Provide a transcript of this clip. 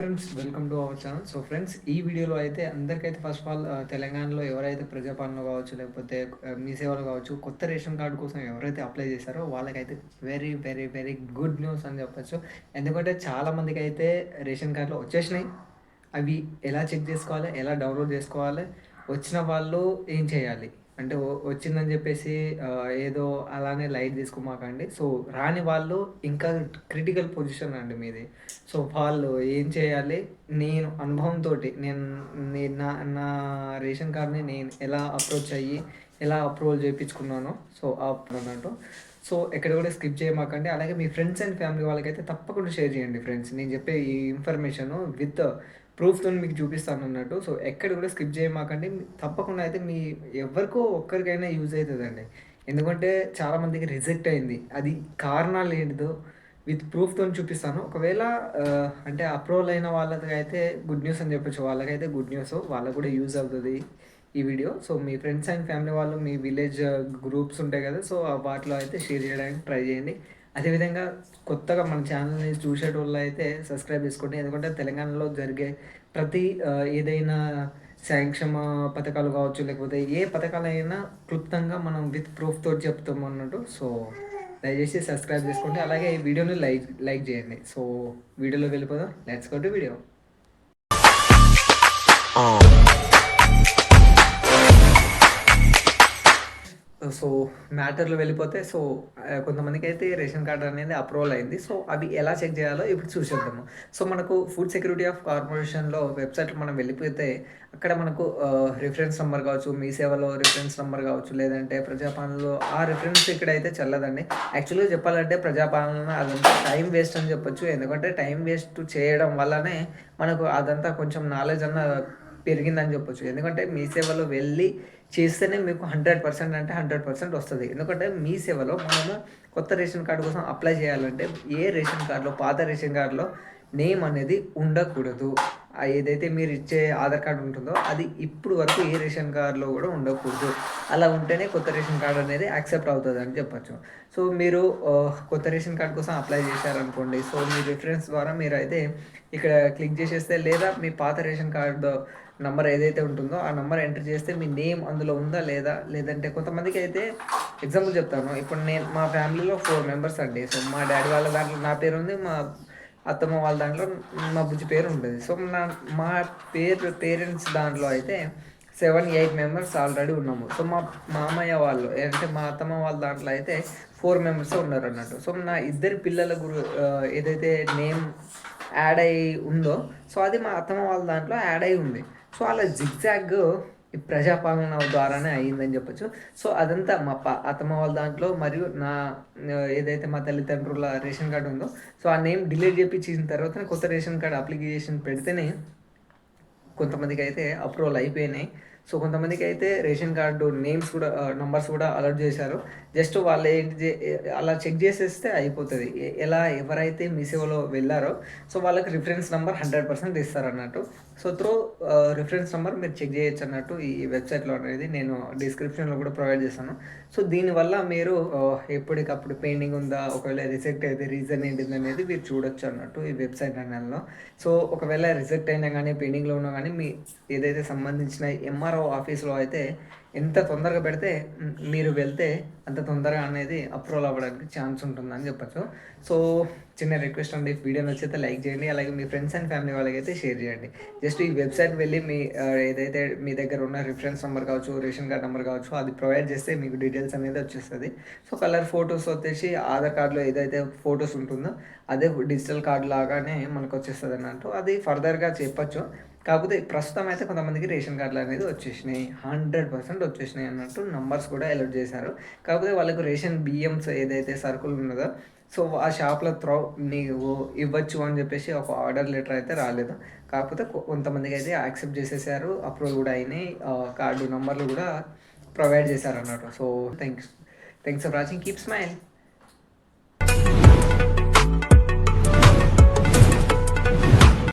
Friends, welcome to our channel. So friends, ఈ వీడియోలో అయితే అందరికైతే ఫస్ట్ ఆఫ్ ఆల్ తెలంగాణలో ఎవరైతే ప్రజాపాలన కావచ్చు, లేకపోతే మీ సేవలు కావచ్చు, కొత్త రేషన్ కార్డు కోసం ఎవరైతే అప్లై చేశారో వాళ్ళకైతే very very very good news అని చెప్పొచ్చు. ఎందుకంటే చాలామందికి అయితే రేషన్ కార్డులు వచ్చేసినాయి. అవి ఎలా చెక్ చేసుకోవాలి, ఎలా డౌన్లోడ్ చేసుకోవాలి, వచ్చిన వాళ్ళు ఏం చేయాలి అంటే వచ్చిందని చెప్పేసి ఏదో అలానే లైట్ తీసుకోమాకండి. సో రాని వాళ్ళు ఇంకా క్రిటికల్ పొజిషన్ అండి మీది. సో వాళ్ళు ఏం చేయాలి, నేను అనుభవంతో నేను నా నా రేషన్ కార్డ్ని నేను ఎలా అప్రోచ్ అయ్యి ఎలా అప్రూవల్ చేయించుకున్నానో సో అన్నట్టు. సో ఎక్కడ కూడా స్కిప్ చేయమాకండి. అలాగే మీ ఫ్రెండ్స్ అండ్ ఫ్యామిలీ వాళ్ళకైతే తప్పకుండా షేర్ చేయండి ఫ్రెండ్స్. నేను చెప్పే ఈ ఇన్ఫర్మేషన్ విత్ ప్రూఫ్తో మీకు చూపిస్తాను అన్నట్టు. సో ఎక్కడ కూడా స్కిప్ చేయమాకండి. తప్పకుండా అయితే మీ ఎవరికో ఒక్కరికైనా యూజ్ అవుతుందండి. ఎందుకంటే చాలామందికి రిజెక్ట్ అయింది. అది కారణాలు ఏంటిదో విత్ ప్రూఫ్తో చూపిస్తాను. ఒకవేళ అంటే అప్రూవల్ అయిన వాళ్ళకి అయితే గుడ్ న్యూస్ అని చెప్పొచ్చు. వాళ్ళకైతే గుడ్ న్యూస్, వాళ్ళకు కూడా యూజ్ అవుతుంది ఈ video. So me friends and family వాళ్ళు, మీ విలేజ్ గ్రూప్స్ ఉంటాయి కదా, సో వాటిలో అయితే షేర్ చేయడానికి ట్రై చేయండి. అదేవిధంగా కొత్తగా మన ఛానల్ని చూసేటోళ్ళు అయితే సబ్స్క్రైబ్ చేసుకోండి. ఎందుకంటే తెలంగాణలో జరిగే ప్రతి ఏదైనా సంక్షేమ పథకాలు కావచ్చు, లేకపోతే ఏ పథకాలైనా క్లుప్తంగా మనం విత్ ప్రూఫ్ తోటి చెప్తాం అన్నట్టు. సో దయచేసి సబ్స్క్రైబ్ చేసుకోండి. అలాగే ఈ వీడియోని లైక్ చేయండి. సో వీడియోలో వెళ్ళిపోదాం. Let's go to video. So మ్యాటర్లో వెళ్ళిపోతే, సో కొంతమందికి అయితే రేషన్ కార్డు అనేది అప్రూవల్ అయింది. సో అవి ఎలా చెక్ చేయాలో ఇప్పుడు చూసేద్దాము. సో మనకు ఫుడ్ సెక్యూరిటీ ఆఫ్ కార్పొరేషన్లో వెబ్సైట్లో మనం వెళ్ళిపోతే అక్కడ మనకు రిఫరెన్స్ నెంబర్ కావచ్చు, మీ సేవలో రిఫరెన్స్ నెంబర్ కావచ్చు, లేదంటే ప్రజాపాలనలో ఆ రిఫరెన్స్ ఇక్కడైతే చెల్లదండి. యాక్చువల్గా చెప్పాలంటే ప్రజాపాలన అదంతా టైం వేస్ట్ అని చెప్పొచ్చు. ఎందుకంటే టైం వేస్ట్ చేయడం వల్లనే మనకు అదంతా కొంచెం నాలెడ్జ్ అన్న పెరిగిందని చెప్పొచ్చు. ఎందుకంటే మీ సేవలో వెళ్ళి చేస్తేనే మీకు 100% అంటే 100% వస్తుంది. ఎందుకంటే మీ సేవలో మనము కొత్త రేషన్ కార్డు కోసం అప్లై చేయాలంటే ఏ రేషన్ కార్డులో, పాత రేషన్ కార్డులో నేమ్ అనేది ఉండకూడదు. ఏదైతే మీరు ఇచ్చే ఆధార్ కార్డు ఉంటుందో అది ఇప్పుడు వరకు ఏ రేషన్ కార్డులో కూడా ఉండకూడదు. అలా ఉంటేనే కొత్త రేషన్ కార్డు అనేది యాక్సెప్ట్ అవుతుంది అని చెప్పచ్చు. సో మీరు కొత్త రేషన్ కార్డు కోసం అప్లై చేశారనుకోండి, సో మీ రిఫరెన్స్ ద్వారా మీరు అయితే ఇక్కడ క్లిక్ చేసేస్తే, లేదా మీ పాత రేషన్ కార్డు నంబర్ ఏదైతే ఉంటుందో ఆ నెంబర్ ఎంటర్ చేస్తే మీ నేమ్ అందులో ఉందా లేదా, లేదంటే కొంతమందికి అయితే ఎగ్జాంపుల్ చెప్తాను. ఇప్పుడు మా ఫ్యామిలీలో 4 మెంబర్స్ అండి. సో మా డాడీ వాళ్ళ దాంట్లో నా పేరు ఉంది, మా అత్తమ్మ వాళ్ళ దాంట్లో మా బుజ్జి పేరు ఉంటుంది. సో మా పేరెంట్స్ దాంట్లో అయితే 7-8 మెంబర్స్ ఆల్రెడీ ఉన్నాము. సో మా మామయ్య వాళ్ళు అంటే మా అత్తమ్మ వాళ్ళ దాంట్లో అయితే 4 మెంబర్స్ ఉన్నారు అన్నట్టు. సో నా ఇద్దరి పిల్లల ఏదైతే నేమ్ యాడ్ అయ్యి ఉందో, సో అది మా అత్తమ్మ వాళ్ళ దాంట్లో యాడ్ అయి ఉంది. సో అలా జిగ్జాగ్ ఈ ప్రజాపాలన ద్వారానే అయ్యిందని చెప్పొచ్చు. సో అదంతా మా అత్తమ్మ వాళ్ళ దాంట్లో మరియు నా ఏదైతే మా తల్లిదండ్రుల రేషన్ కార్డు ఉందో, సో ఆ నేమ్ డిలీట్ చేయించిన తర్వాత కొత్త రేషన్ కార్డు అప్లికేషన్ పెడితేనే కొంతమందికి అయితే అప్రూవల్ అయిపోయినాయి. సో కొంతమందికి అయితే రేషన్ కార్డు నేమ్స్ కూడా నంబర్స్ కూడా అలర్ట్ చేశారు. జస్ట్ వాళ్ళు ఏంటి అలా చెక్ చేసేస్తే అయిపోతుంది. ఎలా ఎవరైతే మీ సేవలో వెళ్ళారో సో వాళ్ళకి రిఫరెన్స్ నెంబర్ 100% ఇస్తారన్నట్టు. సో త్రూ రిఫరెన్స్ నెంబర్ మీరు చెక్ చేయొచ్చు అన్నట్టు ఈ వెబ్సైట్లో అనేది నేను డిస్క్రిప్షన్లో కూడా ప్రొవైడ్ చేస్తాను. సో దీనివల్ల మీరు ఎప్పటికప్పుడు పెండింగ్ ఉందా, ఒకవేళ రిజెక్ట్ అయితే రీజన్ ఏంటిది అనేది మీరు చూడొచ్చు అన్నట్టు ఈ వెబ్సైట్ అనల్లో. సో ఒకవేళ రిజెక్ట్ అయినా కానీ పెండింగ్లో ఉన్నా కానీ మీ ఏదైతే సంబంధించిన ఎంఆర్ఓ ఆఫీస్లో అయితే ఎంత తొందరగా పెడితే మీరు వెళ్తే అంత తొందరగా అనేది అప్రూవల్ అవ్వడానికి ఛాన్స్ ఉంటుందని చెప్పచ్చు. సో చిన్న రిక్వెస్ట్ అండి, వీడియో నచ్చితే లైక్ చేయండి. అలాగే మీ ఫ్రెండ్స్ అండ్ ఫ్యామిలీ వాళ్ళకి అయితే షేర్ చేయండి. జస్ట్ ఈ వెబ్సైట్ వెళ్ళి మీ ఏదైతే మీ దగ్గర ఉన్న రిఫరెన్స్ నెంబర్ కావచ్చు, రేషన్ కార్డ్ నెంబర్ కావచ్చు, అది ప్రొవైడ్ చేస్తే మీకు డీటెయిల్స్ అనేది వచ్చేస్తుంది. సో కలర్ ఫొటోస్ వచ్చేసి ఆధార్ కార్డులో ఏదైతే ఫొటోస్ ఉంటుందో అదే డిజిటల్ కార్డు లాగానే మనకు వచ్చేస్తుంది అన్నట్టు. అది ఫర్దర్గా చెప్పచ్చు. కాకపోతే ప్రస్తుతం అయితే కొంతమందికి రేషన్ కార్డులు అనేది వచ్చేసినాయి, 100% వచ్చేసినాయి అన్నట్టు. నంబర్స్ కూడా అలర్ట్ చేశారు. కాకపోతే వాళ్ళకు రేషన్ బియ్యంస్ ఏదైతే సరుకులు ఉన్నదో సో ఆ షాప్లో నీవు ఇవ్వచ్చు అని చెప్పేసి ఒక ఆర్డర్ లెటర్ అయితే రాలేదు. కాకపోతే కొంతమందికి అయితే యాక్సెప్ట్ చేసేసారు, అప్రూవల్ కూడా అయినాయి, కార్డు నంబర్లు కూడా ప్రొవైడ్ చేశారు అన్నట్టు. So thanks for watching. Keep smile.